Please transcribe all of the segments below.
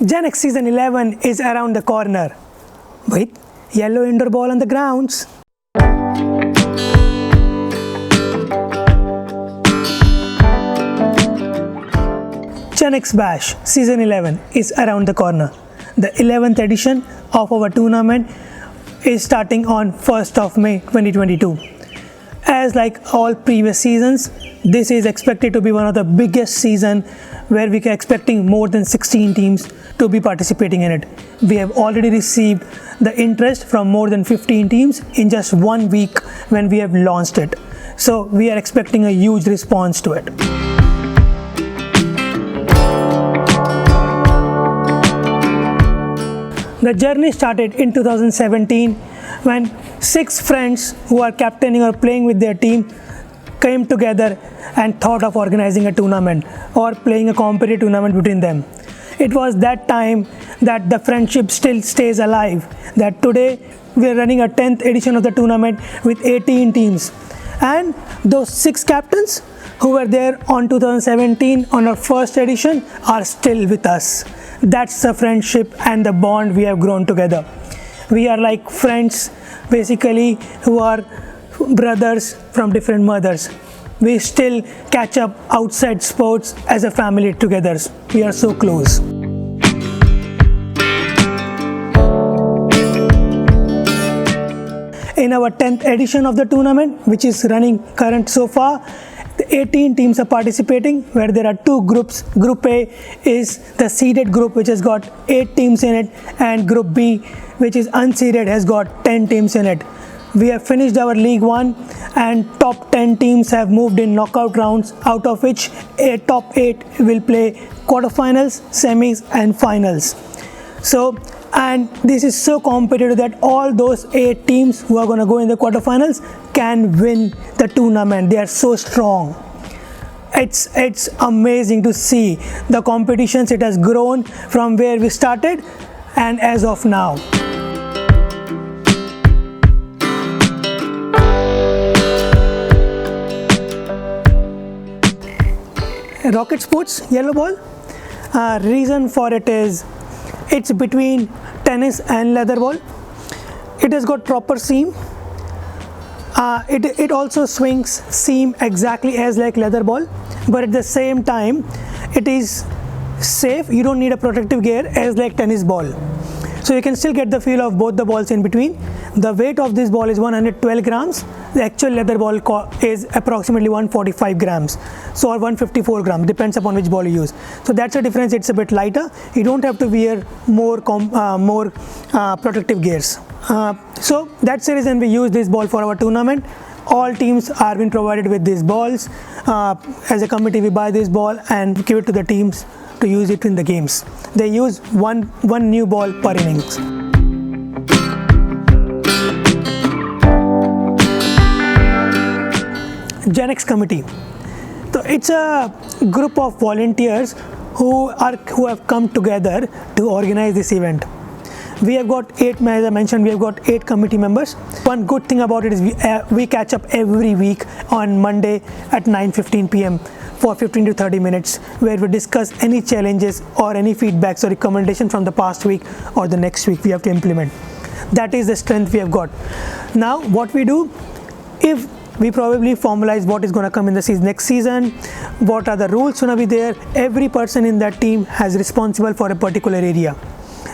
GenX Season 11 is around the corner with yellow indoor ball on the grounds. GenX Bash Season 11 is around the corner. The 11th edition of our tournament is starting on 1st of May 2022. As like all previous seasons, this is expected to be one of the biggest season where we are expecting more than 16 teams to be participating in it. We have already received the interest from more than 15 teams in just 1 week when we have launched it. So we are expecting a huge response to it. The journey started in 2017 when 6 friends who are captaining or playing with their team came together and thought of organizing a tournament or playing a competitive tournament between them. It was that time that the friendship still stays alive, that today we are running a 10th edition of the tournament with 18 teams, and those 6 captains who were there on 2017 on our first edition are still with us. That's the friendship and the bond we have grown together. We are like friends basically who are brothers from different mothers. We still catch up outside sports as a family together. We are so close. In our 10th edition of the tournament, which is running current so far, the 18 teams are participating, where there are 2 groups. Group A is the seeded group, which has got 8 teams in it, and Group B, which is unseeded, has got 10 teams in it. We have finished our League 1 and top 10 teams have moved in knockout rounds, out of which top 8 will play quarterfinals, semis and finals. So, and this is so competitive that all those 8 teams who are going to go in the quarterfinals can win the tournament. They are so strong. It's amazing to see the competitions. It has grown from where we started and as of now. Rocket Sports yellow ball. Reason for it is it's between tennis and leather ball. It has got proper seam. It also swings seam exactly as like leather ball, but at the same time it is safe. You don't need a protective gear as like tennis ball. So you can still get the feel of both the balls in between. The weight of this ball is 112 grams. The actual leather ball is approximately 145 grams. So or 154 grams, depends upon which ball you use. So that's the difference. It's a bit lighter. You don't have to wear more protective gears. So that's the reason we use this ball for our tournament. All teams are being provided with these balls. As a committee, we buy this ball and give it to the teams to use it in the games. They use one new ball per innings. GenX committee. So it's a group of volunteers who have come together to organize this event. We have got 8, as I mentioned, we have got 8 committee members. One good thing about it is we catch up every week on Monday at 9:15 p.m. for 15 to 30 minutes, where we discuss any challenges or any feedbacks or recommendations from the past week or the next week we have to implement. That is the strength we have got. Now what we do, if we probably formalize what is going to come in the next season, what are the rules going to be there. Every person in that team has responsible for a particular area.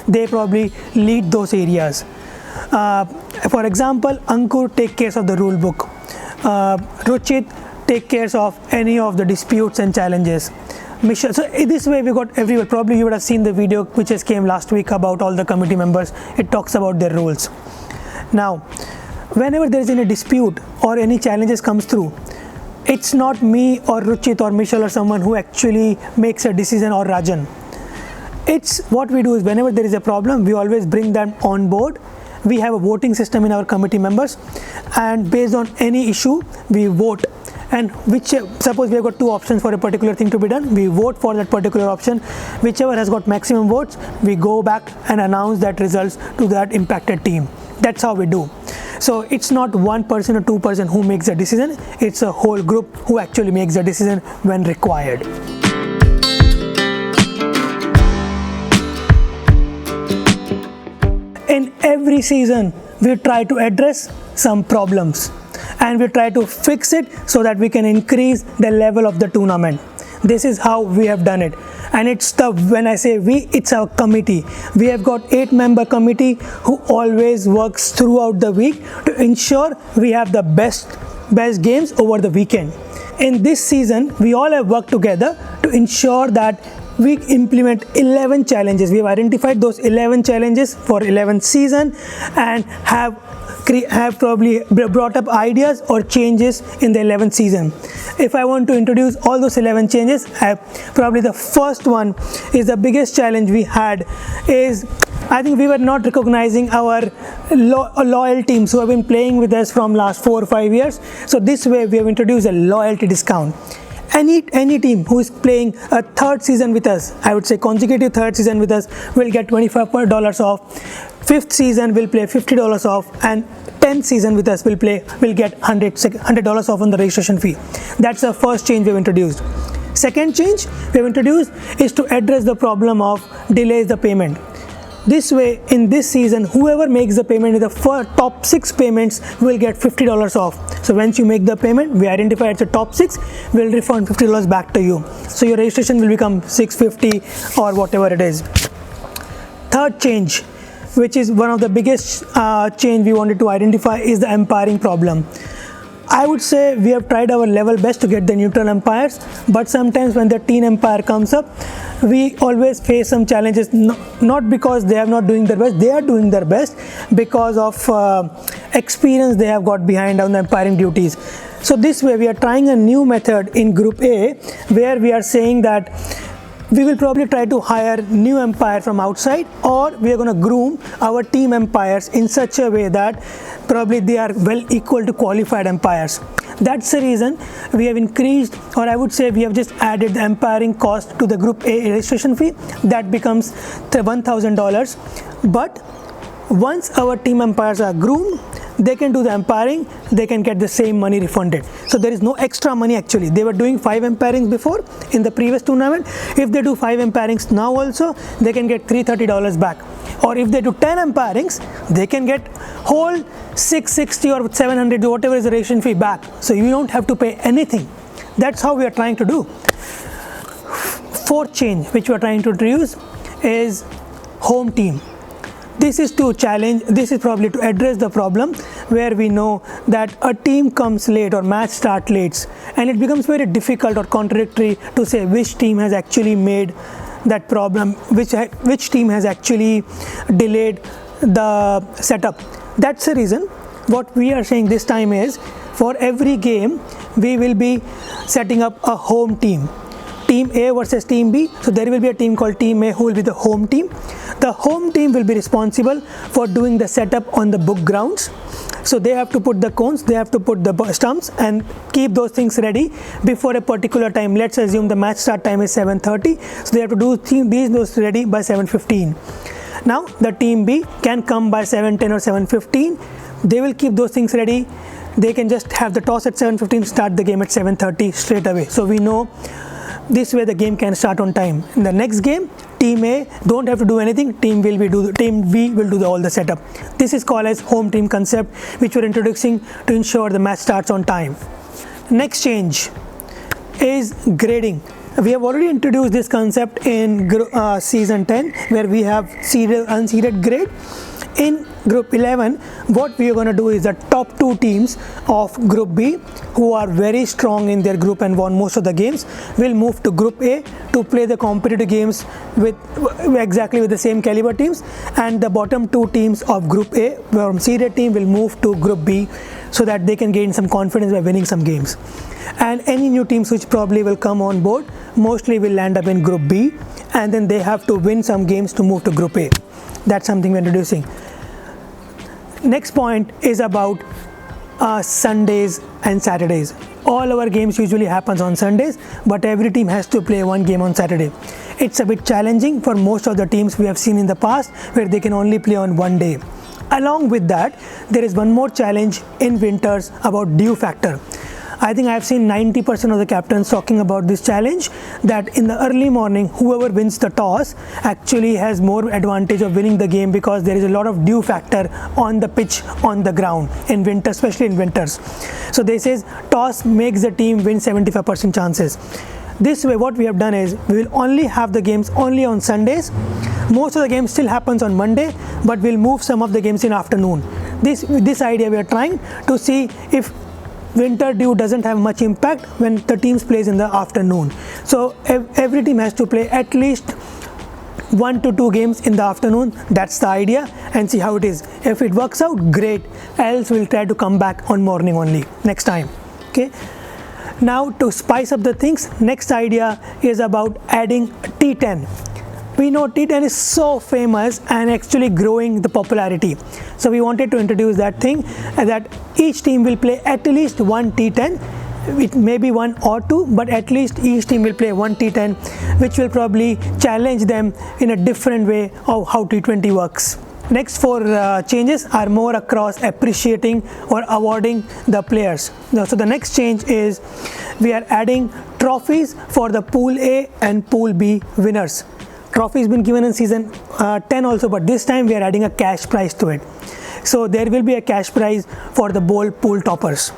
They probably lead those areas. For example, Ankur take care of the rule book. Ruchit take care of any of the disputes and challenges. Michelle. So this way we got everywhere. Probably you would have seen the video which just came last week about all the committee members. It talks about their roles. Now, whenever there is any dispute or any challenges comes through, it's not me or Ruchit or Michelle or someone who actually makes a decision, or Rajan. It's what we do is whenever there is a problem, we always bring them on board. We have a voting system in our committee members, and based on any issue, we vote. And suppose we have got 2 options for a particular thing to be done, we vote for that particular option. Whichever has got maximum votes, we go back and announce that results to that impacted team. That's how we do. So it's not 1 person or 2 person who makes a decision, it's a whole group who actually makes the decision when required. every season we try to address some problems and we try to fix it so that we can increase the level of the tournament. This is how we have done it, and when I say we, it's our committee. We have got 8-member committee who always works throughout the week to ensure we have the best games over the weekend. In this season, we all have worked together to ensure that we implement 11 challenges. We have identified those 11 challenges for 11th season and have probably brought up ideas or changes in the 11th season. If I want to introduce all those 11 changes, probably the first one is the biggest challenge we had is I think we were not recognizing our loyal teams who have been playing with us from last 4 or 5 years. So this way we have introduced a loyalty discount. Any team who is playing a third season with us, I would say consecutive third season with us, will get $25 off. Fifth season will play $50 off, and 10th season with us will get $100 off on the registration fee. That's the first change we've introduced. Second change we've introduced is to address the problem of delays the payment. This way, in this season, whoever makes the payment in the top 6 payments will get $50 off. So once you make the payment, we identify it's a top 6, we'll refund $50 back to you. So your registration will become $650 or whatever it is. Third change, which is one of the biggest change we wanted to identify, is the umpiring problem. I would say we have tried our level best to get the neutral umpires, but sometimes when the team umpire comes up, we always face some challenges, not because they are not doing their best, they are doing their best because of experience they have got behind on the umpiring duties. So this way we are trying a new method in Group A where we are saying that we will probably try to hire new umpire from outside, or we are going to groom our team umpires in such a way that probably they are well equal to qualified umpires. That's the reason we have increased, or I would say we have just added the umpiring cost to the Group A registration fee. That becomes $1,000. But once our team umpires are groomed, they can do the umpiring, they can get the same money refunded. So there is no extra money actually. They were doing 5 umpirings before in the previous tournament. If they do 5 umpirings now also, they can get $330 back. Or if they do 10 umpirings, they can get whole $660 or $700, whatever is the registration fee back. So you don't have to pay anything. That's how we are trying to do. Fourth change which we are trying to introduce is home team. This is probably to address the problem where we know that a team comes late or match start late, and it becomes very difficult or contradictory to say which team has actually made that problem, which team has actually delayed the setup. That's the reason what we are saying this time is, for every game we will be setting up a home team. Team A versus Team B. So there will be a team called Team A who will be the home team. The home team will be responsible for doing the setup on the book grounds. So they have to put the cones, they have to put the stumps and keep those things ready before a particular time. Let's assume the match start time is 7:30. So they have to do those ready by 7:15. Now the Team B can come by 7:10 or 7:15. They will keep those things ready. They can just have the toss at 7:15, start the game at 7:30 straight away. So we know this way the game can start on time. In the next game, Team A don't have to do anything. Team B will do all the setup. This is called as home team concept, which we're introducing to ensure the match starts on time. Next change is grading. We have already introduced this concept in season 10, where we have seeded, unseeded grade. In Group 11, what we are going to do is the top 2 teams of Group B, who are very strong in their group and won most of the games, will move to Group A to play the competitive games with the same caliber teams, and the bottom 2 teams of Group A from seeded team will move to Group B so that they can gain some confidence by winning some games. And any new teams which probably will come on board mostly will land up in Group B, and then they have to win some games to move to Group A. That's something we're introducing. Next point is about Sundays and Saturdays. All our games usually happens on Sundays, but every team has to play one game on Saturday. It's a bit challenging for most of the teams we have seen in the past, where they can only play on one day. Along with that, there is one more challenge in winters about dew factor. I think I've seen 90% of the captains talking about this challenge, that in the early morning, whoever wins the toss actually has more advantage of winning the game, because there is a lot of dew factor on the pitch, on the ground in winter, especially in winters. So they says toss makes the team win 75% chances. This way what we have done is we will only have the games only on Sundays. Most of the games still happens on Monday, but we'll move some of the games in afternoon. This idea we are trying to see if winter dew doesn't have much impact when the teams plays in the afternoon. So every team has to play at least 1 to 2 games in the afternoon. That's the idea, and see how it is. If it works out, great, else we'll try to come back on morning only next time. Okay. Now to spice up the things, next idea is about adding T10. We know T10 is so famous and actually growing the popularity. So we wanted to introduce that thing, that each team will play at least one T10. It may be 1 or 2, but at least each team will play one T10, which will probably challenge them in a different way of how T20 works. Next 4 changes are more across appreciating or awarding the players. So the next change is we are adding trophies for the Pool A and Pool B winners. Trophies been given in season 10 also, but this time we are adding a cash prize to it. So there will be a cash prize for the bowl pool toppers.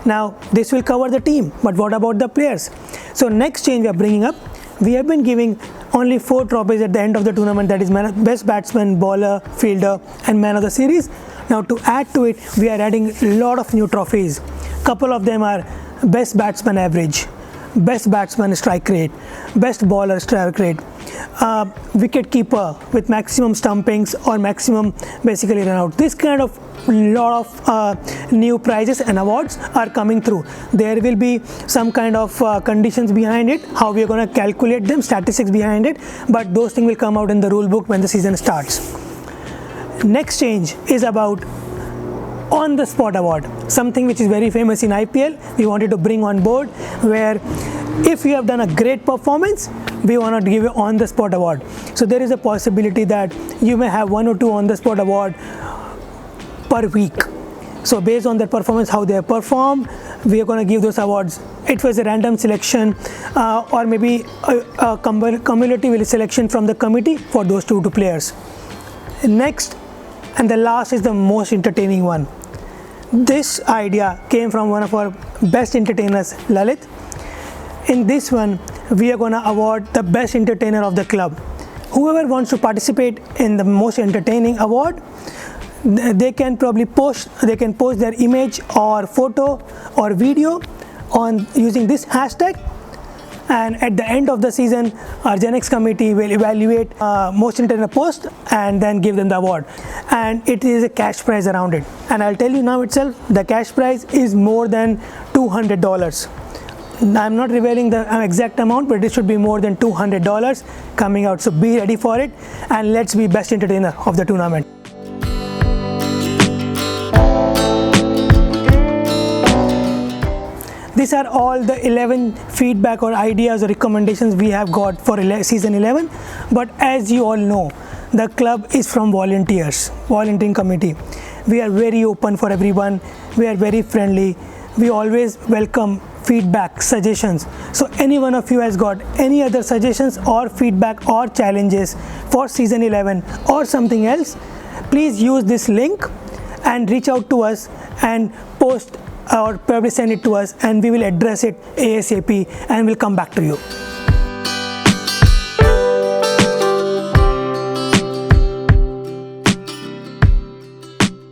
Now this will cover the team, but what about the players? So next change we are bringing up, we have been giving only 4 trophies at the end of the tournament, that is best batsman, bowler, fielder and man of the series. Now to add to it, we are adding a lot of new trophies. Couple of them are best batsman average, best batsman strike rate, best bowler strike rate, wicket keeper with maximum stumpings or maximum basically run out. This kind of lot of new prizes and awards are coming through. There will be some kind of conditions behind it, how we are going to calculate them, statistics behind it, but those things will come out in the rule book when the season starts. Next change is about on the spot award, something which is very famous in IPL. We wanted to bring on board, where if you have done a great performance, we want to give you on the spot award. So there is a possibility that you may have 1 or 2 on the spot award per week. So based on their performance, how they have performed, we are going to give those awards. It was a random selection or maybe a cumulative selection from the committee for those 2 players. Next and the last is the most entertaining one. This idea came from one of our best entertainers, Lalit. In this one, we are going to award the best entertainer of the club. Whoever wants to participate in the most entertaining award, they can probably post their image or photo or video on using this hashtag, and at the end of the season our GenX committee will evaluate most entertainer post and then give them the award, and it is a cash prize around it. And I'll tell you now itself, the cash prize is more than $200. I'm not revealing the exact amount, but it should be more than $200 coming out. So be ready for it, and let's be best entertainer of the tournament. These are all the 11 feedback or ideas or recommendations we have got for season 11. But as you all know, the club is from volunteering committee. We are very open for everyone. We are very friendly. We always welcome feedback, suggestions. So any one of you has got any other suggestions or feedback or challenges for season 11 or something else, please use this link and reach out to us and post or probably send it to us, and we will address it ASAP and we'll come back to you.